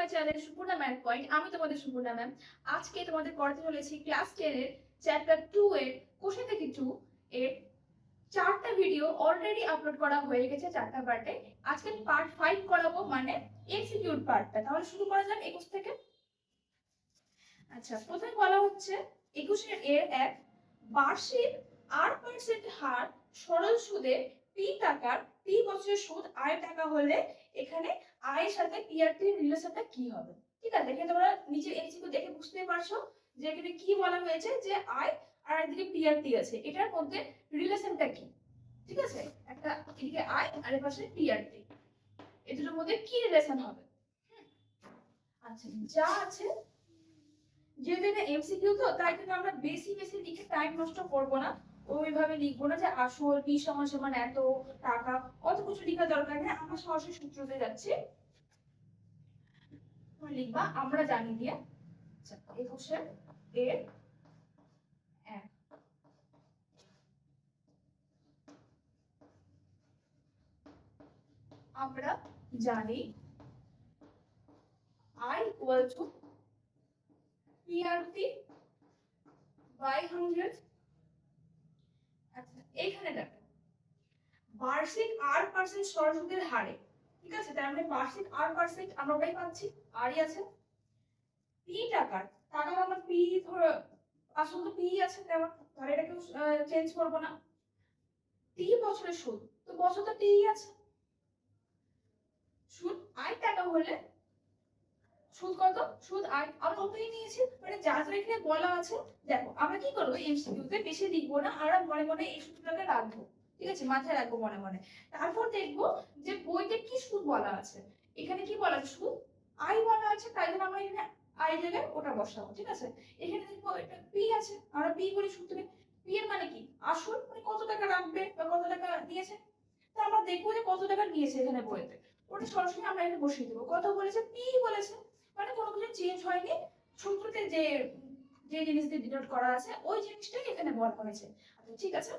My channel Suparna math point. আমি তোমাদের Suparna ma'am. আজকে তোমাদের পড়াতে চলেছি ক্লাস 10 এর চ্যাপ্টার 2 এর কোশ্চেন থেকে 2 এর চারটা ভিডিও অলরেডি আপলোড করা হয়ে গেছে চারটা পার্টে। আজকে পার্ট 5 করাবো, মানে এমসিকিউ পার্টটা। তাহলে শুরু করা যাক 21 থেকে। আচ্ছা, প্রথমে বলা হচ্ছে 21 এর এক, বার্ষিক 8% হার সরল সুদে পি টাকার পি বছরের সুদ আয় টাকা হলে এখানে আয়ের সাথে পি আর টির রিলেশনটা কি হবে? ঠিক আছে, এখানে তোমরা নিচে এমসিকিউ দেখে বুঝতে পারছো যে এখানে কি বলা হয়েছে, যে আয় আর এদিকে পি আর টি আছে, এটার মধ্যে রিলেশনটা কি। ঠিক আছে, একটা এদিকে আয় আর এর পাশে পি আর টি, এই দুটোর মধ্যে কি রিলেশন হবে? আচ্ছা, যা আছে, যেহেতু এটা এমসিকিউ তো তাই কিন্তু আমরা বেশি বেশি লিখে টাইম নষ্ট করব না। ওইভাবে লিখবো না যে আসল পি সমান সমান এত টাকা, অত কিছু লেখার দরকার নেই। আমরা সরাসরি সূত্রতে যাচ্ছি, লিখবা আমরা জানি দিয়ে। আচ্ছা, 21 এর এক, আমরা জানি I equal to PRT by 100। আচ্ছা, এইখানে দেখো বার্ষিক 8% সরল সুদের হারে, ঠিক আছে, তার মানে বার্ষিক 8% আমরা ওটাই পাচ্ছি, আরই আছে। পি টাকার, টাকা আমার পি ধরো, আসলে তো পি আছে তেমন, তাহলে এটাকে চেঞ্জ করব না। টি বছরের সুদ, তো বছর তো টি আছে, সুদ আই টাকা হলে সুদ কত? সুদ আই আমরা ওটাই নিয়েছি, মানে যা যা এখানে বলা আছে। দেখো আমরা কি করবো, এমসিকিউ তে বেশি লিখবো না, আমরা মনে মনে এই সূত্রটাকে রাখবো, ঠিক আছে, মাথায় রাখবো মনে মনে। তারপর দেখবো যে বইতে কি সুদ বলা আছে। এখানে কি বলা আছে? সুদ আই বলা আছে, তাই জন্য আমরা এখানে আই জায়গায় ওটা বসাবো, ঠিক আছে। এখানে দেখবো এটা পি আছে, আমরা পি করি সূত্রে। পি এর মানে কি? আসল, মানে কত টাকা রাখবে বা কত টাকা দিয়েছে। তো আমরা দেখবো যে কত টাকা নিয়েছে এখানে বইতে, ওটা সরাসরি আমরা এখানে বসিয়ে দেবো। কত বলেছে? পি বলেছে, মানে কোনো কিছু চেঞ্জ হয়নি। সূত্রতে যে যে জিনিস দিয়ে ডিনোট করা আছে ওই জিনিসটাই এখানে বলা হয়েছে। আচ্ছা, ঠিক আছে,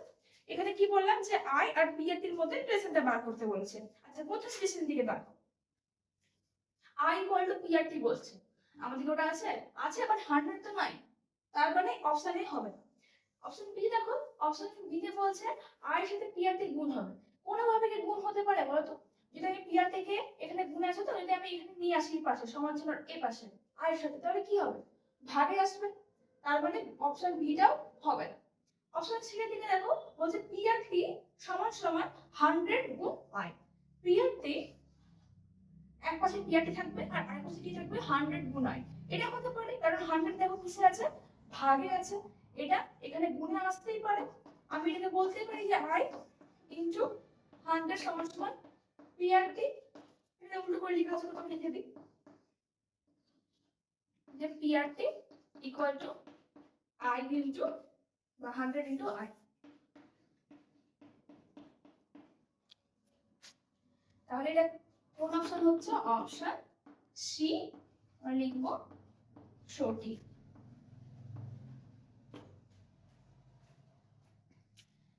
এখানে কি বললাম যে আই আর পি এর মধ্যে রিলেশনটা বার করতে বলেছে। আচ্ছা, প্রথম রিলেশন দিকে দেখো, I equal to P R টি বলছে, আমাদের ওটা আছে আছে, বাট 100 তো নাই, তার মানে অপশনে হবে না। অপশন বি দেখো, অপশন বি তে বলছে আই এর সাথে পি আর টি গুণ হবে। কোনোভাবে কি গুণ হতে পারে বলো তো? যদি আমি পি আর টি কে এখানে গুণে আছে, তো যদি আমি এখানে নিয়ে আসি পাশে সমান চিহ্ন এ পাশে আই এর সাথে, তাহলে কি হবে? ভাগে আসবে, তার মানে অপশন বি টাও হবে না। অপশন সি এর দিকে দেখো, বলছে পি আর টি সমান সমান 100 গুণ আই। পি আর টি এক পাশে পি আর টি থাকবে আর আরেক পাশে কি থাকবে? 100 গুণ আই। এটা হতে পারে, কারণ 100 দেখো কিসে আছে? ভাগে আছে। এটা এখানে গুণে আসতেই পারে। আমি এটাকে বলতেই পারি যে আই ইনটু 100 সমান সমান পি আর টি। এটা উল্টো করে লেখা আছে, আমি লিখে দিই যে P R T equal to I into বা 100 ইনটু আই। তাহলে এটা কোন অপশন হচ্ছে? অপশন সি, আমরা লিখব সঠিক।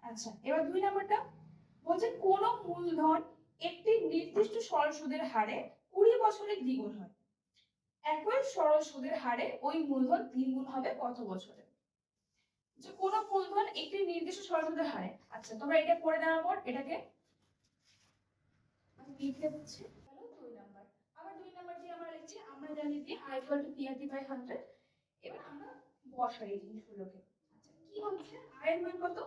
আচ্ছা, এবার 2 নাম্বারটা বলছে কোন মূলধন একটি নির্দিষ্ট সরল সুদের হারে 20 বছরে দ্বিগুণ হয়। একই সরল সুদের হারে ওই মূলধন দ্বিগুণ হবে কত বছরে? যে কোন মূলধন একটি নির্দিষ্ট সরল সুদের হারে, আচ্ছা তোমরা এটা পড়ে নেওয়ার পর এটাকে আমি লিখতে দিচ্ছি। হলো 2 নাম্বার। আবার 2 নাম্বার দিয়ে আমরা লিখছি আমরা জানি যে i = PRT/100। এবার আমরা বসাই এই জিনিসগুলোকে। আচ্ছা, কি হচ্ছে? i এর মান কত?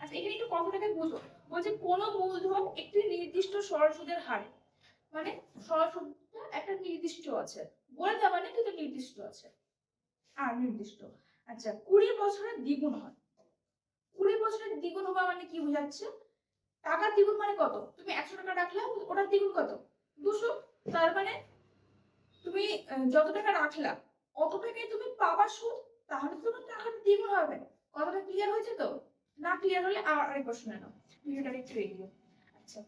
আচ্ছা, এখানে একটু কথাটাকে বুঝো। বলছে কোন মূলধন একটি নির্দিষ্ট সরল সুদের হারে, মানে সরল সুদটা একটা নির্দিষ্ট আছে, বলে দেওয়া মানে কিন্তু নির্দিষ্ট আছে আর নির্দিষ্ট। আচ্ছা, 20 বছরের দ্বিগুণ হয়। 20 বছরের দ্বিগুণ হওয়া মানে কি বোঝাচ্ছে? টাকার দ্বিগুণ মানে কত? তুমি 100 টাকা রাখলে ওটার দ্বিগুণ কত? 200। তার মানে তুমি যত টাকা রাখলা অত টাকাই তুমি পাবা সুদ, তাহলে তো তোমার টাকার দ্বিগুণ হবে। কথাটা ক্লিয়ার হয়েছে তো? না ক্লিয়ার হলে আরেকবার শুনে নাও, ভিডিওটা একটু এগিয়ে। আচ্ছা,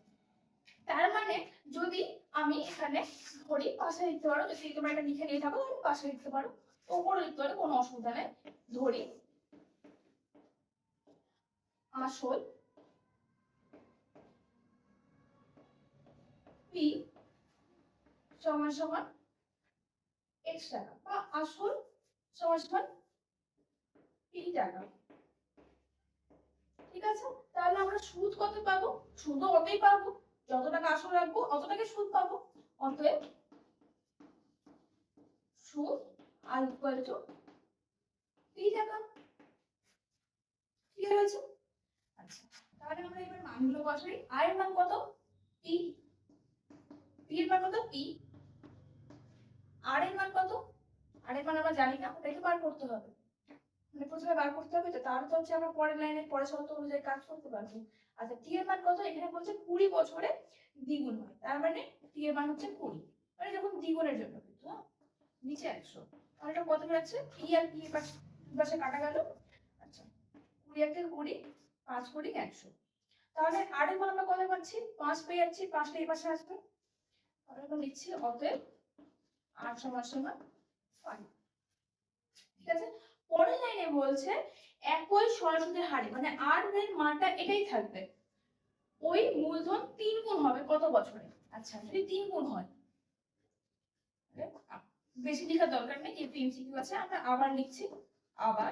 তার মানে যদি আমি এখানে ধরি, পাশে লিখতে পারো, যদি তোমরা এটা লিখে নিয়ে থাকো তাহলে পাশে লিখতে পারো, ওপরে লিখতে পারো, কোনো অসুবিধা নেই। ধরি আসল পি সমান সমান x টাকা, বা আসল সমান সমান p টাকা। ঠিক আছে, তাহলে আমরা সুদ কত পাবো? সুদও অতই পাবো, যত টাকা আসল রাখবো অত টাকা সুদ পাবো। অতএব সুদ আর ইকুয়াল টু p টাকা। ঠিক আছে, আচ্ছা তাহলে আমরা এবার মানগুলো বসাই। আর এর মান কত? p। p এর মান কত? p। আর এর মান কত? আর এর মান আমরা জানি না, ওটাকে বার করতে হবে। মানে প্রথমে বার করতে হবে, তো তারপর হচ্ছে আমরা পরের লাইনে পরের শর্ত অনুযায়ী কাজ করতে পারবো। আচ্ছা টি এর মান কত? এখানে বলছে 20 বছরে দ্বিগুণ হয়, তার মানে টি এর মান হচ্ছে 20, মানে যখন দ্বিগুণের জন্য কিন্তু। হ্যাঁ, নিচে 100, আর এটা কত বেরোচ্ছে? পি আর পি এর পাশে কাটা গেল। আচ্ছা 20 একে 20, 5 20 100। তাহলে আর এর মান আমরা কত পাচ্ছি? 5 পেয়ে যাচ্ছি, 5টা এই পাশে আসবে। তাহলে আমরা লিখছি অতএব আর সমান সমান 5। ঠিক আছে, পরের লাইনে বলছে একই সরাসরি হারে, মানে আর এর মানটা এটাই থাকবে, ওই মূলধন 3 গুণ হবে কত বছরে? আচ্ছা যদি 3 গুণ হয়, বেশি লেখার দরকার নেই, যেহেতু এমসিকিউ আছে আমরা আবার লিখছি। আবার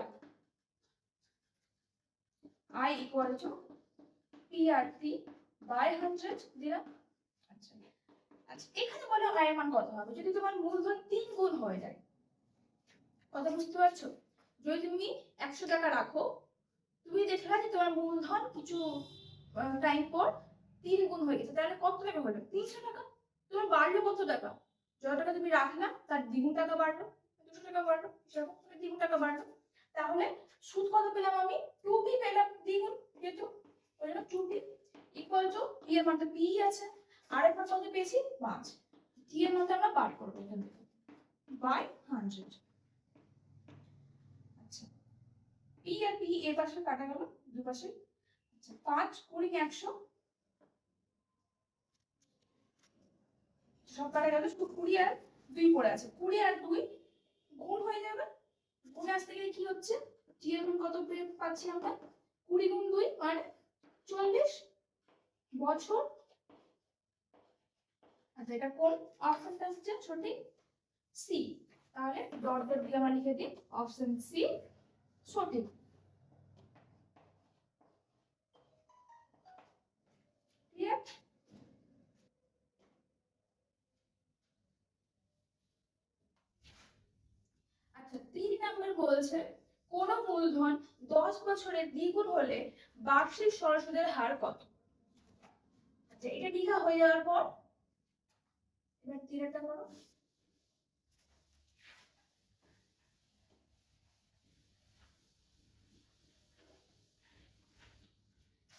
i equal to P R T by 100 দিলাম। আচ্ছা আচ্ছা এখানে বলে i এর মান কত হবে যদি তোমার মূলধন 3 গুণ হয়ে যায়? কথা বুঝতে পারছো? যদি তুমি 100 টাকা রাখো, তুমি দেখলা যে তোমার মূলধন কিছু টাইম পর 3 গুণ হয়ে গেছে, তাহলে কত টাকা হলো? 300 টাকা। তোমার বাড়লো কত টাকা? যত টাকা তুমি রাখলা তার দ্বিগুণ টাকা বাড়লো, 200 টাকা বাড়লো, সেরকম দ্বিগুণ টাকা বাড়লো। তাহলে সুদ কত পেলাম আমি? 2p পেলাম, দ্বিগুণ, যেহেতু ওই জন্য 2p ইকুয়াল টু p এর মানটা p আছে, আর এর মান কত পেয়েছি? 5। t এর মানটা আমরা বার করব এখান থেকে বাই 100। আচ্ছা p আর p এর পাশে কাটা গেল দুই পাশে। আচ্ছা 5 20 100, সব কাটা গেল, শুধু 20 আর 2 পড়ে আছে। 20 আর 2 গুণ হয়ে যাবে, গুণে আসতে গেলে কি হচ্ছে? টি এর মান কত পাচ্ছি আমরা? 20 গুণ 2 মানে 40 বছর। আচ্ছা এটা কোন অপশনটা হচ্ছে সঠিক? সি। তাহলে ডট ডট দিয়ে আমরা লিখে দিই অপশন সি সঠিক। ক্লিয়ার? আচ্ছা 3 নাম্বার বলছে কোন মূলধন 10 বছরে দ্বিগুণ হলে বার্ষিক সরল হার কত? আচ্ছা এটা লেখা হয়ে যাওয়ার পর এবার তীরটা করো।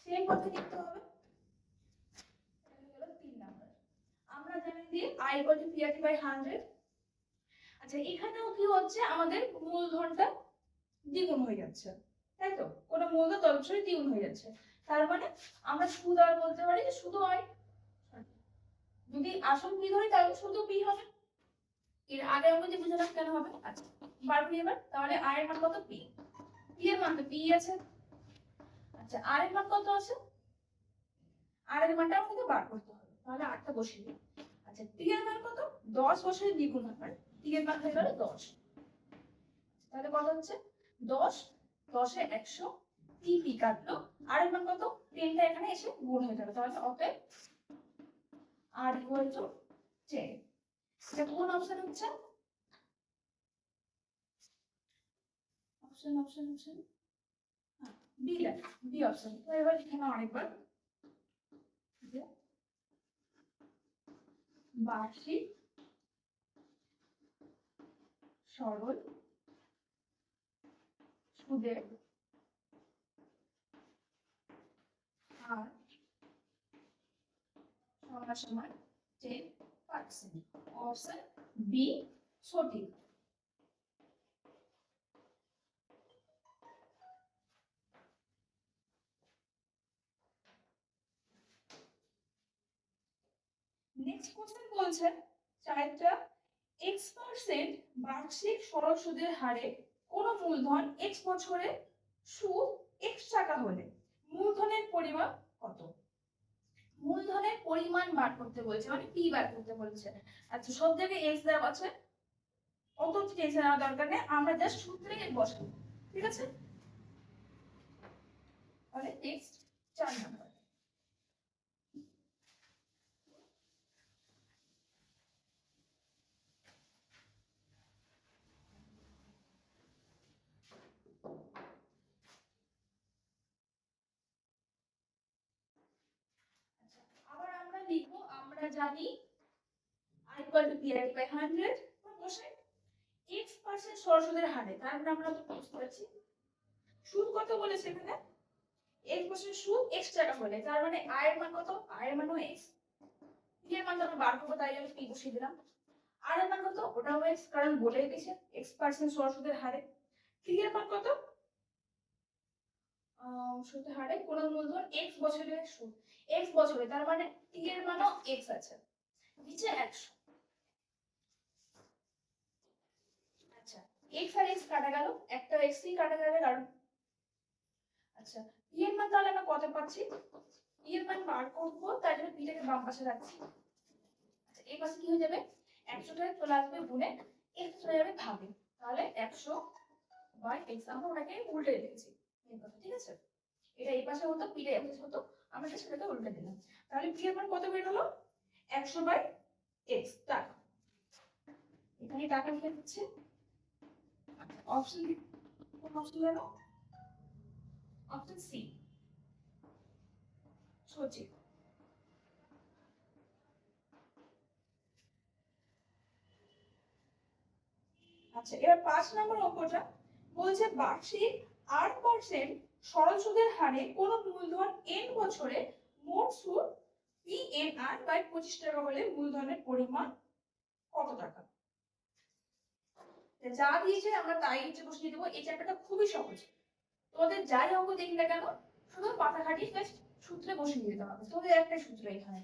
সেম কথা লিখতে হবে। হলো 3 নাম্বার। আমরা জানি যে i = p/100। আচ্ছা এখানেও কি হচ্ছে? আমাদের মূলধনটা দ্বিগুণ হয়ে যাচ্ছে, তাই তো? কোন মূলধন 10 বছরে দ্বিগুণ হয়ে যাচ্ছে, তার মানে আমরা শুধু আর বলতে পারি যে শুধু i। যদি আসল p ধরি তাহলে শুধু p হবে। এর আগে আমরা যে বুঝলাম কেন হবে। আচ্ছা পারবো এবার, তাহলে i এর মান কত? p। p এর মান তো p আছে। আচ্ছা r এর মান কত আছে? r এর মানটা আমাদের বার করতে হবে, তাহলে r টা বসিয়ে দিই। আচ্ছা t এর মান কত? 10 বছরে দ্বিগুণ হবে, t এর মান হয়ে গেল 10। তাহলে কত হচ্ছে? 10 10 এ 100, tp কাটলো, r এর মান কত? 10 টা এখানে এসে গুণ হয়ে গেল, তাহলে অতএব r ইকুয়াল টু 10। এটা কোন অপশন হচ্ছে? Option option option B, B option. তো এবার এখানে আরেকবার যে বার্ষিক সরল সুদের হার সমান সমান 10%। অপশন বি সঠিক। নেক্সট কোশ্চেন বলছে চারটা x% বার্ষিক সরল সুদের হারে কোন মূলধন x বছরে সুদ x টাকা হলে মূলধনের পরিমাণ কত? মূলধনের পরিমাণ বার করতে বলছে, মানে পি বার করতে বলছে। আচ্ছা, সব জায়গায় এক্স দেওয়া আছে, অত টেনশন নেওয়ার দরকার নেই, আমরা জাস্ট সূত্রে বসাবো, ঠিক আছে? তাহলে নেক্সট 4 নাম্বার। আবার আমরা লিখবো, আমরা জানি I equal to PRT by 100 বসাই x% সরল হারে, তার মানে আমরা তো বুঝতে পারছি সুদ কত বলেছে এখানে, x% সুদ x টাকা হলে, তার মানে i এর মান কত, i এর মানও x, p এর মান আমরা বার করবো, তাই আমি p বসিয়ে দিলাম। r এর মান কত, ওটাও x, কারণ বলেই দিয়েছে x% সরল হারে। t এর মান কত, সুদের হারে কোন মূলধন x বছরের সুদ x বছরে, তার মানে t এর মানও x আছে, নিচে 100। আচ্ছা, x আর x কাটা গেল, একটা x ই কাটা যাবে কারণ। আচ্ছা, p এর মান তাহলে আমরা কত পাচ্ছি, p এর মান বার করব, তার জন্য p টাকে বাম পাশে রাখছি। আচ্ছা, এই পাশে কি হয়ে যাবে, 100 টাকে চলে আসবে গুণে, x চলে যাবে ভাগে, তাহলে 100 বাই x, আমরা ওটাকে উল্টে দিয়েছি, ঠিক আছে? এটা এই পাশে হতো, p টা এই পাশে হতো, আমরা সেটাকে উল্টে দিলাম, তাহলে p এর মান কত বের হলো, 100 বাই x টাকা। এখানে টাকা লিখে দিচ্ছি, অপশন কোন অপশন জানো, অপশন সি সচিব। আচ্ছা, এবার 5 নম্বর অঙ্কটা বলছে বার্ষিক 8% সরল সুদের হারে কোন মূলধন n বছরে মোট সুদ PNR বাই 25 টাকা হলে মূলধনের পরিমাণ কত টাকা। যা দিয়েছে আমরা তাই নিচে বসিয়ে দেবো, এই চ্যাপ্টারটা খুবই সহজ, তোমাদের যাই অঙ্ক দেখি না কেন শুধু মাথা খাটিয়ে জাস্ট সূত্রে বসিয়ে দিতে হবে, তোমাদের একটাই সূত্র এখানে।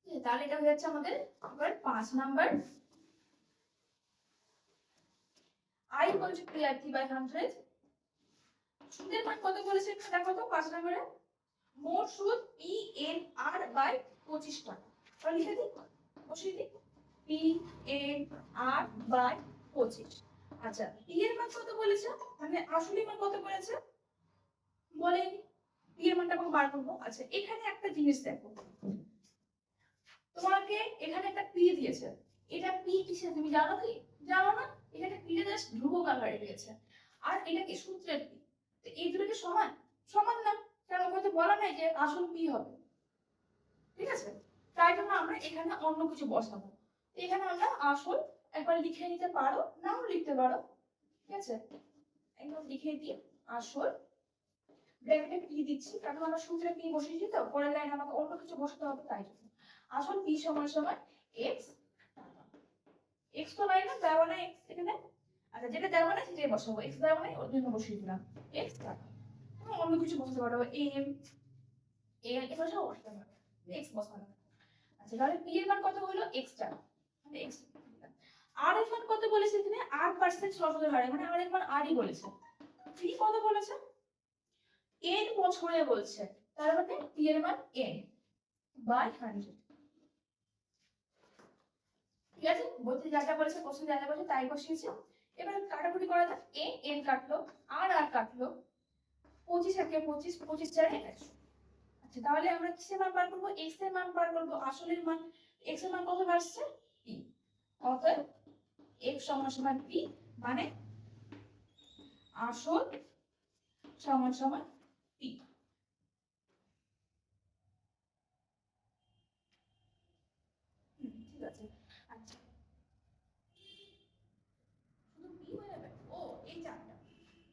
তাহলে এটা হয়ে যাচ্ছে আমাদের এবার 5 number, I equal to PRT by 100। সুদের মান কত বলেছে এখানে দেখো তো, 5 নম্বরে মোট সুদ PNR বাই 25 টাকা, তাহলে লিখে দিই, বসিয়ে দিই PNR বাই 25। আচ্ছা, p এর মান কত বলেছে, মানে আসলে মান কত বলেছে বলেনি, p এর মানটা আমরা বার করব। আচ্ছা, এখানে একটা জিনিস দেখো, তোমাকে এখানে একটা p দিয়েছে, এটা p কিসের তুমি জানো কি, জানো না, এখানে p টা জাস্ট ধ্রুবক আকারে দিয়েছে, আর এটা কি সূত্রের p, তো এই দুটো কি সমান, সমান না, কারণ ওখানে তো বলা নাই যে আসল p হবে, ঠিক আছে? তাই জন্য আমরা এখানে অন্য কিছু বসাবো, এখানে আমরা আসল একবার লিখে নিতে পারো, নাও লিখতে পারো, ঠিক আছে? একদম লিখে দিই আসল, ব্র্যাকেটে p দিচ্ছি, কারণ আমরা সূত্রে p বসিয়েছি, তো পরের লাইনে আমাকে অন্য কিছু বসাতে হবে, তাই জন্য আসল p সমান সমান x, x তো নাই না, দেওয়া নাই x এখানে। আচ্ছা, যেটা দেওয়া নাই সেটাই বসাবো, x দেওয়া নাই ওর জন্য বসিয়ে দিলাম x টাকা, তুমি অন্য কিছু বসাতে পারো, m l এগুলো সব বসাতে পারো, x বসানো। আচ্ছা, তাহলে p এর মান কত হলো, x টাকা, মানে x। আর এর মান কত বলেছে এখানে, 8% সরল হারে, মানে আর এর মান r ই বলেছে, p কত বলেছে, n বছরে বলছে, তার মানে p এর মান n বাই 100, ঠিক আছে? বলতে যা যা বলেছে, কোশ্চেন যা যা বলেছে তাই বসিয়েছে। এবার কাটাকুটি করা যাক, a n কাটলো, r কাটলো, 25 একে 25, 25 4 100। আচ্ছা, তাহলে আমরা কিসের মান বার করব, x এর মান বার করব, আসলের মান, x এর মান কত আসছে p, অতএব x সমান সমান p, মানে আসল সমান সমান p। ঠিক আছে, আচ্ছা শুধু p হয়ে যাবে, ও এই চারটা,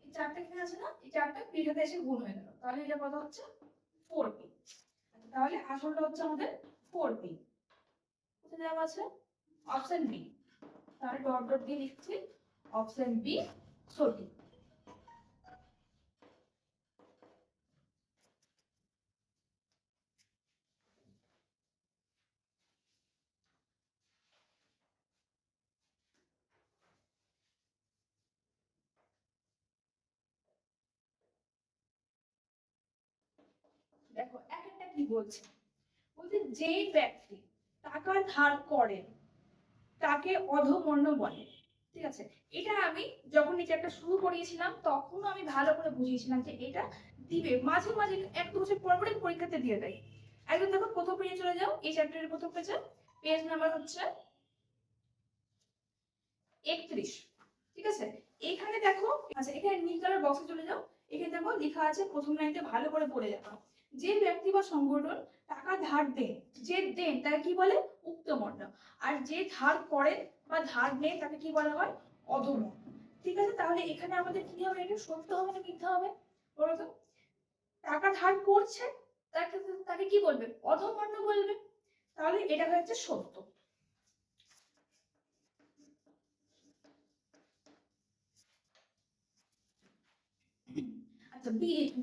এই চারটা এখানে আছে না, এই চারটা p সাথে এসে গুণ হয়ে গেল, তাহলে এটা কত হচ্ছে 4p। তাহলে আসলটা হচ্ছে আমাদের 4p, কোথায় দেওয়া আছে, অপশন বি, তাহলে ডট ডট দিয়ে লিখছি অপশন বি সঠিক। দেখো এক একটা কি বলছে, বলতে যেই ব্যক্তি টাকা ধার করেন তাকে অধমন্য বলে। ঠিক আছে, এটা আমি যখন এই চ্যাপ্টার শুরু করিয়েছিলাম তখন আমি ভালো করে বুঝিয়েছিলাম যে এটা দিবে মাঝে মাঝে, এক দু বছর পর পরে পরীক্ষাতে দিয়ে দেয়। একদম দেখো প্রথম পেজে চলে যাও, এই চ্যাপ্টারের প্রথম পেজে, পেজ নাম্বার হচ্ছে 31। ঠিক আছে, এখানে দেখো, আচ্ছা এখানে নীল কালার বক্সে চলে যাও, এখানে দেখো লেখা আছে প্রথম লাইনটা ভালো করে পড়ে যাও। যে ব্যক্তি বা সংগঠন টাকা ধার দেন, যে দেন তাকে কি বলে? উক্তমন্য। আর যে ধার করেন বা ধার নেন তাকে কি বলা হয়? অধম। ঠিক আছে, তাহলে এখানে আমাদের কি হবে? এটা সত্য হবে না মিথ্যা হবে বলো তো? টাকা ধার করছে তাকে তাকে কি বলবে? অধমন্য বলবে। তাহলে এটা হচ্ছে সত্য। আচ্ছা,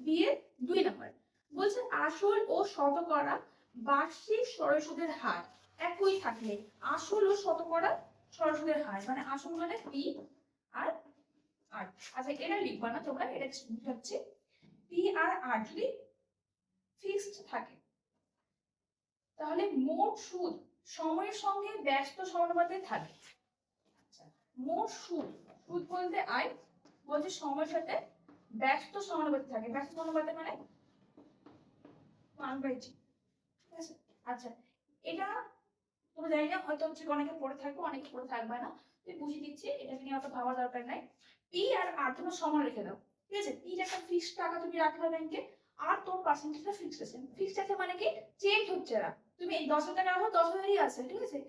বিয়ে 2 নাম্বার বলছে আসল ও শতকরা বার্ষিক সরল-সুদের হার একই থাকলে আসল ও শতকরা সরল-সুদের হার, মানে আসল মানে পি আর আর। আচ্ছা এটা লিখবা না তোমরা, এটা বুঝাচ্ছি। পি আর আর যদি ফিক্সড থাকে তাহলে মোট সুদ সময়ের সঙ্গে ব্যস্ত সমানুপাতে থাকে। আচ্ছা, মোট সুদ, সুদ বলতে আয়, বলছে সময়ের সাথে ব্যস্ত সমানুপাতে থাকে। ব্যস্ত সমানুপাতে মানে 1/G। ঠিক আছে, আচ্ছা এটা তোমরা জানি না, হয়তো হচ্ছে অনেকে পড়ে থাকবে, অনেকে পড়ে থাকবে না, তুই বুঝিয়ে দিচ্ছি, এটাকে নিয়ে অত ভাবার দরকার নাই। পি আর আর তোমরা সমান রেখে দাও। ঠিক আছে, পি একটা ফিক্সড টাকা তুমি রাখলে ব্যাংকে, আর তোর পার্সেন্টেজটা ফিক্সড আছে। ফিক্সড আছে মানে কি? চেঞ্জ হচ্ছে না। তুমি 10,000 টাকা রাখো, 10,000ই আছে। ঠিক আছে,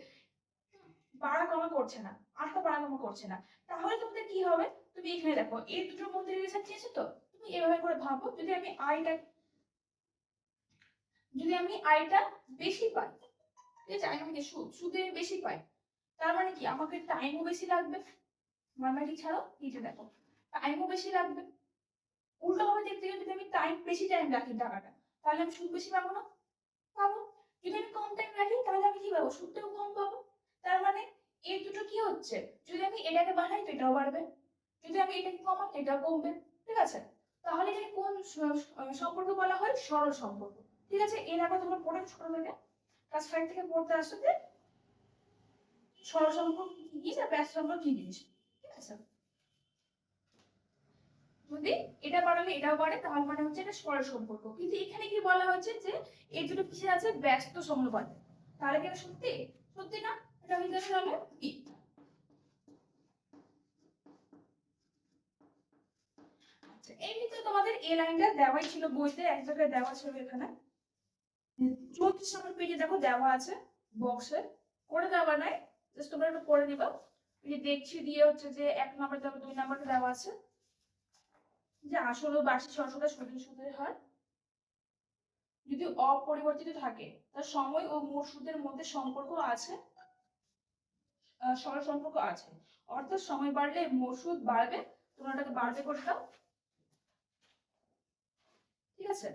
বাড়া কমা করছে না, আটটা বাড়া কমা করছে না। তাহলে তোমাদের কি হবে? তুমি এখানে দেখো এই দুটোর মধ্যে রিলেশন চেঞ্জ, তো তুমি এভাবে করে ভাবো, যদি আমি আয়টা বেশি পাই, ঠিক আছে, আমি সুদে বেশি পাই, তার মানে কি আমাকে টাইমও বেশি লাগবে। ম্যাথমেটিক্স ছাড়াও নিচে দেখো, টাইমও বেশি লাগবে। উল্টো ভাবে দেখতে গেলে যদি আমি বেশি টাইম রাখি টাকাটা, তাহলে আমি সুদ বেশি পাবো না? পাবো। যদি আমি কম টাইম রাখি তাহলে আমি কি পাবো? সুদটাও কম পাবো। তার মানে এই দুটো কি হচ্ছে? যদি আমি এটাকে বাড়াই তো এটাও বাড়বে, যদি আমি এটাকে কমাই এটাও কমবে। ঠিক আছে, তাহলে এটাকে কোন সম্পর্ক বলা হয়? সরল সম্পর্ক। ঠিক আছে, এর আগে তোমরা পড়েছো ছোট থেকে, ক্লাস 5 থেকে পড়তে আসতে সরল সম্পর্ক কি জিনিস আর ব্যস্ত সম্পর্ক কি জিনিস। ঠিক আছে, যদি এটা বাড়ালে এটাও বাড়ে তাহলে মানে হচ্ছে এটা সরল সম্পর্ক। কিন্তু এখানে কি বলা হয়েছে যে এই দুটো কিসে আছে? ব্যস্ত সমানুপাতে। তাহলে কি এটা সত্যি? সত্যি না, এটা হয়ে যাবে তাহলে কি? আচ্ছা, এমনিতে তোমাদের এই লাইনটা দেওয়াই ছিল বইতে, এক জায়গায় দেওয়া ছিল, এখানে 34 নম্বর পেজে দেখো দেওয়া আছে বক্সে, করে দেওয়া নাই, জাস্ট তোমরা একটু পড়ে নিবা। এই যে দেখছি দিয়ে হচ্ছে যে 1 নাম্বার দেওয়া, 2 নাম্বারটা দেওয়া আছে যে আসল ও বার্ষিক সরলতা সুদের হার যদি অপরিবর্তিত থাকে তার সময় ও মোট সুদের মধ্যে সম্পর্ক আছে, সরল সম্পর্ক আছে। অর্থাৎ সময় বাড়লে মোট সুদ বাড়বে, তোমরা এটাকে বাড়বে করে দাও। ঠিক আছে,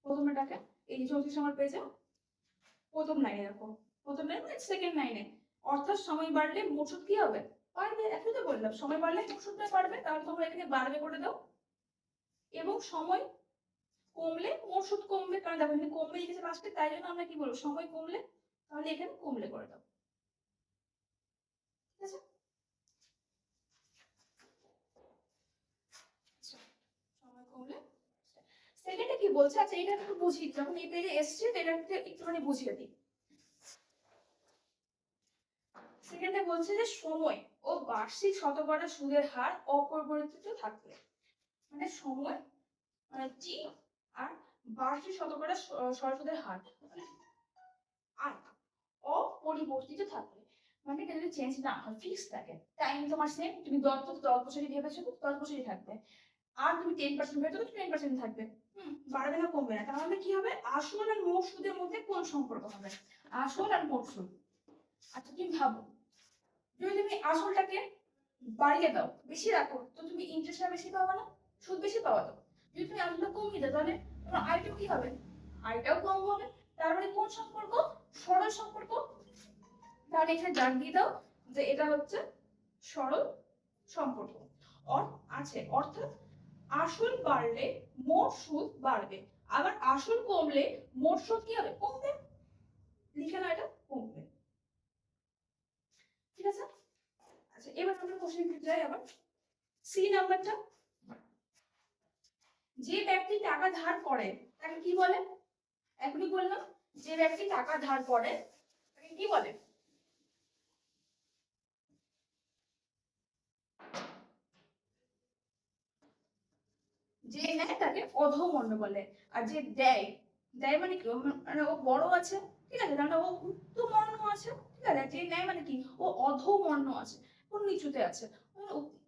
প্রথম এটাকে এই 34 নম্বর পেজে প্রথম লাইনে দেখো, প্রথম লাইন মানে সেকেন্ড লাইনে, অর্থাৎ সময় বাড়লে মোট সুদ কি হবে? বাড়বে। এখন তো বললাম সময় বাড়লে মোট সুদটা বাড়বে, তাহলে তোমরা এখানে বাড়বে করে দাও। এবং সময় কমলে মোট সুদ কমবে, কারণ দেখো এখানে কমবে লিখেছে লাস্টে, তাই জন্য আমরা কি বলবো? সময় কমলে, তাহলে এখানে কমলে করে দাও। ঠিক আছে, সময় কমলে। সেকেন্ডে কি বলছে? আচ্ছা এটা একটু বুঝি, যখন এই পেজে এসছে এটা একটুখানি বুঝিয়ে দিই। সেকেন্ডে বলছে যে সময় ও বার্ষিক শতকরা সুদের হার অপরিবর্তিত থাকবে, মানে সময় মানে টি আর বার্ষিক শতকরা সরল সুদের হার মানে আর অপরিবর্তিত থাকবে, মানে এটা যদি চেঞ্জ না হয়, ফিক্স থাকে। টাইম তোমার সেম, তুমি 10 বছরই ভেবেছো তো 10 বছরই থাকবে। আর তুমি 10% ভেবেছো তো 10% থাকবে। বাড়বে না কমবে না। তাহলে কি হবে? আসল আর মোট সুদের মধ্যে কোন সম্পর্ক হবে? আসল আর মোট সুদ। আচ্ছা তুমি ভাবো, যদি তুমি আসলটাকে বাড়িয়ে দাও, বেশি রাখো, তো তুমি ইন্টারেস্টটা বেশি পাবে না? সুদ বেশি পাওয়া যাবে। যদি তুমি আসলটা কমিয়ে দাও তাহলে তোমার আয়টাও কি হবে? আয়টাও কম হবে। তার মানে কোন সম্পর্ক? সরল সম্পর্ক। তাহলে এখানে দাগ দিয়ে দাও যে এটা হচ্ছে সরল সম্পর্ক। আছে অর্থাৎ আসল বাড়লে মোট সুদ বাড়বে, আবার আসল কমলে মোট সুদ কি হবে? কমবে। লিখে না, এটা কমবে। ঠিক আছে। আচ্ছা, এবার আমরা কোশ্চেনে যাই। আবার সি নাম্বারটা, যে ব্যক্তি টাকা ধার করে তাকে কি বলে? এখনই বললাম, যে ব্যক্তি টাকা ধার করে তাকে কি বলে? যে নেয় তাকে অধমন্য বলে। আর যে দেয়, দেয় মানে কি? মানে ও বড় আছে, ঠিক আছে, মানে ও উত্তমন্য আছে, ঠিক আছে। যে নেয় মানে কি? ও অধমন্য আছে, কোন নিচুতে আছে,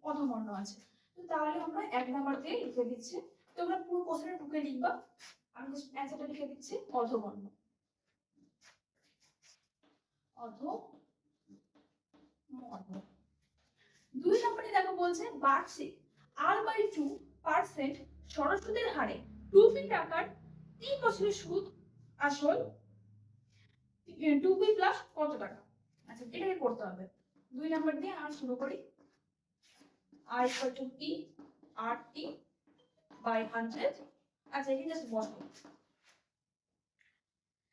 অধমন্য আছে। তো তাহলে আমরা 1 নাম্বার দিয়ে লিখে দিচ্ছি। তোমরা পুরো কোশ্চেনটা টুকে লিখবা, আমি জাস্ট অ্যান্সারটা লিখে দিচ্ছি। অধমন্য, অধমন্য। 2 নম্বরে দেখো বলছে বার্ষিক R/2% সরল হারে 2p টাকার 3 বছরের সুদ আসল 2p প্লাস কত টাকা? আচ্ছা, এটাকে করতে হবে। 2 নাম্বার দিয়ে আমরা শুরু করি। R = P RT by 100। আচ্ছা, এটা জাস্ট বসো।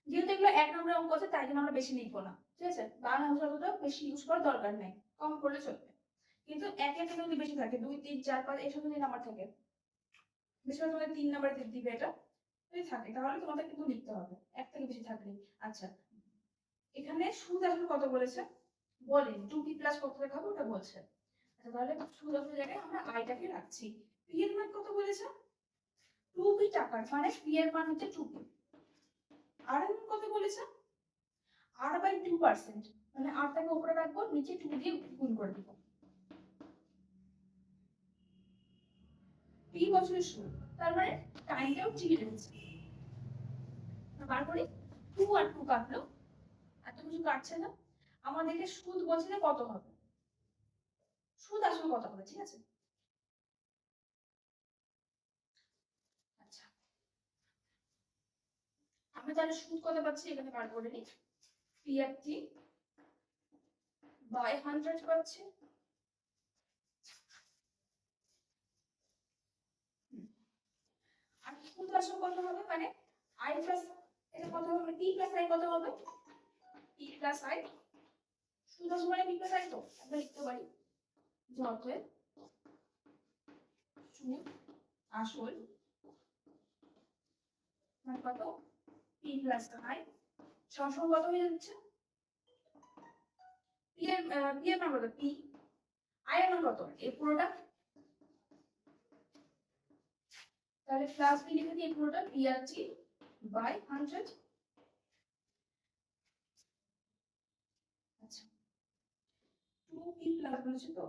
যেহেতু এগুলো 1 নম্বরের অঙ্ক আছে, তাই জন্য আমরা বেশি লিখবো না, ঠিক আছে। বাংলা ভাষাটা বেশি ইউজ করার দরকার নেই, কম করলে চলবে। কিন্তু একে থেকে যদি বেশি থাকে, 2 3 4 5 এসব যদি নাম্বার থাকে, বেশিরভাগ তোমাদের 3 নাম্বারে দিবে, এটা যদি থাকে তাহলে তোমাদের কিন্তু লিখতে হবে, 1 থেকে বেশি থাকলে। আচ্ছা, এখানে সুদ আসলে কত বলেছে? বলেন 2p প্লাস কত দেখাবো ওটা বলছে। আচ্ছা, তাহলে সুদ আসলে জায়গায় আমরা আইটাকে রাখছি। p এর মান কত বলেছে? 2p টাকার, মানে p এর মান হচ্ছে 2p। আর এর মান কত বলেছে? R/2%, মানে r টাকে উপরে রাখবো, নিচে 2 দিয়ে গুণ করে দেব। p বছরের সুদ, তার মানে টাইমটাও ঠিক রয়েছে। বার করি, 2 আর 2 কাটলো, এত কিছু কাটছে না। আমাদেরকে সুদ বলছে যে কত হবে, সুদ আসলে কত হবে, ঠিক আছে। আচ্ছা, আমরা তাহলে সুদ কত পাচ্ছি এখানে বার করে নিই। PRT by 100 পাচ্ছি। আর সুদ আসলে কত হবে, মানে i প্লাস এটা কত হবে, t প্লাস i কত হবে? t plus i। সুদ আসলে মানে t প্লাস i, তো আমরা লিখতে পারি যত সুদ আসল মানে কত? p প্লাস i সমান কত হয়ে যাচ্ছে? p এর মান কত? p i এর মান কত? এই পুরোটা, তাহলে প্লাস p লিখে দিই, পুরোটা PRT by 100। আচ্ছা, 2p প্লাস বলেছে তো।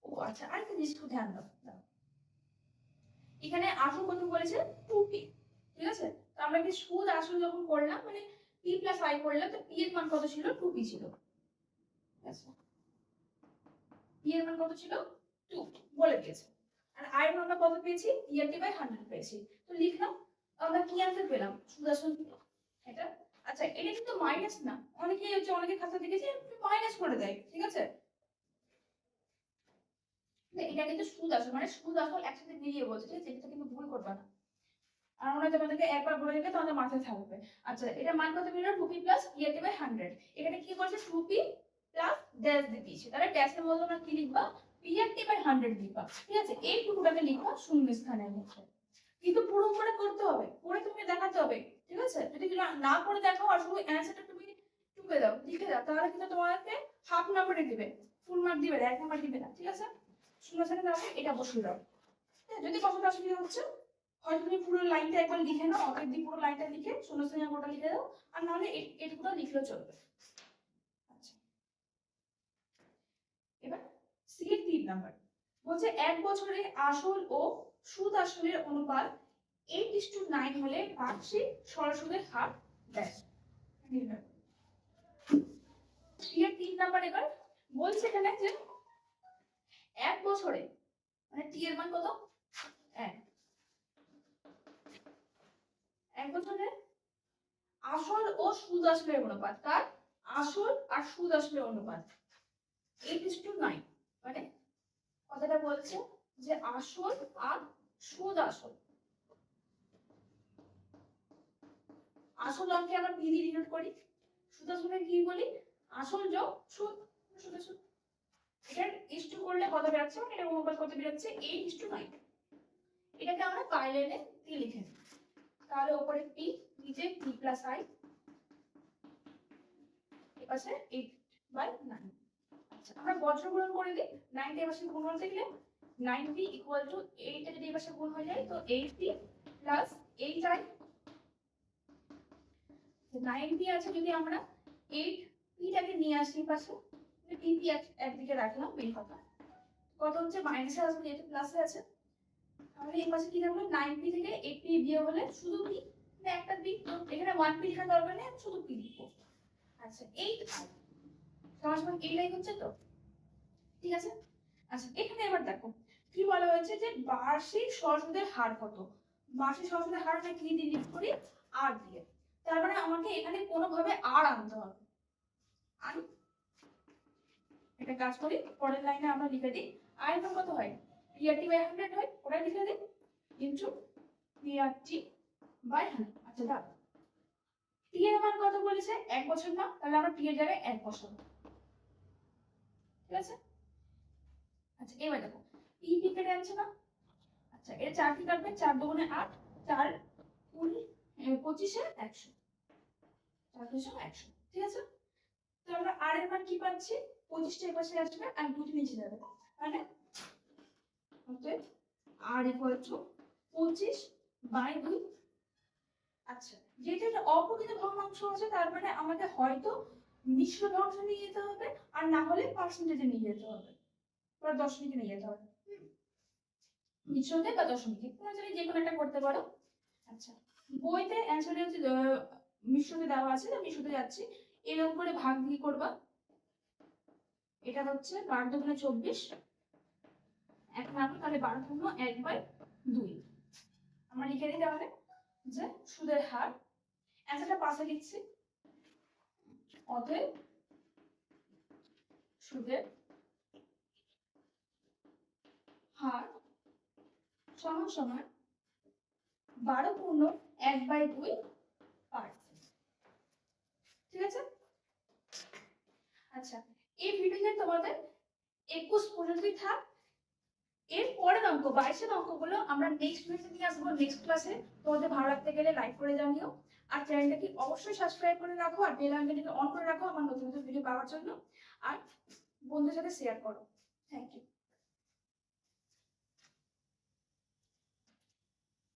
ও আচ্ছা, আরেকটা জিনিস একটু ধ্যান দাও। এখানে আসল কত বলেছে? 2p, ঠিক আছে। তো আমরা কি সুদ আসল যখন করলাম, মানে p প্লাস i করলাম, তো p এর মান কত ছিল? 2p ছিল। আচ্ছা, p এর মান কত ছিল? 2 বলে দিয়েছে। আর i এর মান আমরা কত পেয়েছি? PRT by 100 পেয়েছি। তো লিখলাম, আমরা কি অ্যান্সার পেলাম? সুদ আসল এটা। আচ্ছা, এটা কিন্তু মাইনাস না, অনেকেই হচ্ছে অনেকে খাতা দেখেছি মাইনাস করে দেয়, ঠিক আছে। এটা কিন্তু সুদ আসল, মানে সুদ আসল একসাথে মিলিয়ে বলছে, ঠিক আছে। এটা কিন্তু ভুল করবে না, আর মনে হয় তোমাদেরকে একবার বলে দিলে তোমাদের মাথায় থাকবে। আচ্ছা, এটা মান কত পেলো? 2p plus PRT by 100। এখানে কি বলছে? 2p প্লাস ড্যাশ দিয়ে দিয়েছে, তাহলে ড্যাশের মধ্যে আমরা কি লিখবা? PRT by 100 লিখবা, ঠিক আছে। এই টুকুটাকে লিখবা শূন্য স্থানের মধ্যে। কিন্তু পুরো করে করতে হবে, করে তুমি দেখাতে হবে, ঠিক আছে। যদি না করে দেখো আর শুধু অ্যানসারটা তুমি টুকে দাও, লিখে দাও, তাহলে কিন্তু তোমাকে হাফ নাম্বারে দিবে, ফুল মার্ক দিবে না, 1 নাম্বার দিবে না, ঠিক আছে। শূন্য স্থানে দাও, এটা বসিয়ে দাও। যদি কতটা অসুবিধা হচ্ছে, হয়তো তুমি পুরো লাইনটা একবার লিখে নাও, অর্ধেক দিয়ে পুরো লাইনটা লিখে শূন্য স্থানে গোটা লিখে দাও, আর নাহলে এটুকুটা লিখলেও চলবে। আচ্ছা, এবার সি এর 3 নাম্বার বলছে 1 বছরে আসল ও সুদ আসলের অনুপাত 8:9 হলে বার্ষিক সরল সুদের হার ড্যাশ। সি এর 3 নাম্বার এবার বলছে এখানে যে 1 বছরে, মানে টি এর মান কত? 1। 1 বছরে আসল ও সুদ আসলের অনুপাত, তার আসল আর সুদ আসলের অনুপাত 8:9, মানে কথাটা বলছে যে আসল আর সুদ আসল। আসল অঙ্কে আমরা পি দিয়ে ডিনোট করি, সুদ আসলে কি বলি? আসল যোগ সুদ, সুদ আসল। এটার ইস্টু করলে কত বেরোচ্ছে, মানে এটা অনুপাত কত বেরোচ্ছে? 8:9। এটাকে আমরা পাই লাইনে টি লিখে নিই, তাহলে উপরে পি, নিচে পি প্লাস আই, এপাশে 8/9। আচ্ছা, আমরা বজ্র গুণন করে দিই। 9 এর পাশে গুণ করতে গেলে 9p ইকুয়াল টু 8 এর যদি এই পাশে গুণ হয়ে যায় তো 8p প্লাস 8i। 9p আছে, যদি আমরা 8p টাকে নিয়ে আসি পাশে, pp একদিকে রাখলাম, মেন কথা কত হচ্ছে মাইনাসে আসবে যেহেতু প্লাসে আছে, তাহলে এই পাশে কি থাকবে? 9p থেকে 8p বিয়োগ হলে শুধু p, মানে একটা p, তো এখানে 1p লেখার দরকার নেই, আমি শুধু p লিখবো। আচ্ছা, 8i সমান এইটাই হচ্ছে তো, ঠিক আছে। আচ্ছা, এখানে এবার দেখো কি বলা হয়েছে যে বার্ষিক সরস্বতীর হার কত। বার্ষিক সরস্বতীর হার আমরা কি দিয়ে লিখ করি? আর দিয়ে। তার মানে আমাকে এখানে কোনোভাবে আর আনতে হবে। আর একটা কাজ করি, পরের লাইনে আমরা লিখে দিই আর এর কত হয়? PRT/100 হয়, ওটা লিখে দিই ইনটু PRT/100। আচ্ছা দাও, টি এর মান কত বলেছে? 1 বছর না, তাহলে আমরা টি এর জায়গায় 1 বছর, ঠিক আছে। আচ্ছা, এবার দেখো পি কেটে যাচ্ছে না। আচ্ছা, এর 4 কি কাটবে? 4 দুগুণে 8, 4 20, 25 এ 100, 4/100, ঠিক আছে। তো আমরা আর এর মান কি পাচ্ছি? 25 টা এপাশে আসবে আর 2 টি নিচে যাবে, মানে অতএব আর ইকুয়াল টু 25/2। আচ্ছা, যেহেতু এটা অপ্রকৃত ভগ্নাংশ আছে, তার মানে আমাকে হয়তো মিশ্র ভগ্নাংশ নিয়ে যেতে হবে, আর না হলে পার্সেন্টেজে নিয়ে যেতে হবে, বা দশমিকে নিয়ে যেতে হবে। মিশ্রতে বা দশমিকে, তোমরা চাইলে যে কোনো একটা করতে পারো। আচ্ছা, বইতে অ্যানসারে হচ্ছে মিশ্রতে দেওয়া আছে, তো মিশ্রতে যাচ্ছি। এরকম করে ভাগ দিয়ে করবা। এটা হচ্ছে 12 দুগুণে 24, 1 না, তাহলে 12 পূর্ণ 1/2। আমরা লিখে দিই তাহলে যে সুদের হার, অ্যান্সারটা পাশে লিখছি, অতএব সুদের হার সমান সমান 12 পূর্ণ 1/2%, ঠিক আছে। আচ্ছা, এই ভিডিওতে তোমাদের 21 পর্যন্তই থাক। এর পরের অঙ্ক 22 এর অঙ্কগুলো আমরা নেক্সট ভিডিওতে নিয়ে আসবো, নেক্সট ক্লাসে। তোমাদের ভালো লাগতে গেলে লাইক করে জানিও, আর চ্যানেলটাকে অবশ্যই সাবস্ক্রাইব করে রাখো, আর বেল আইকনটাকে অন করে রাখো আমার নতুন নতুন ভিডিও পাওয়ার জন্য, আর বন্ধুদের সাথে শেয়ার করো। Thank you.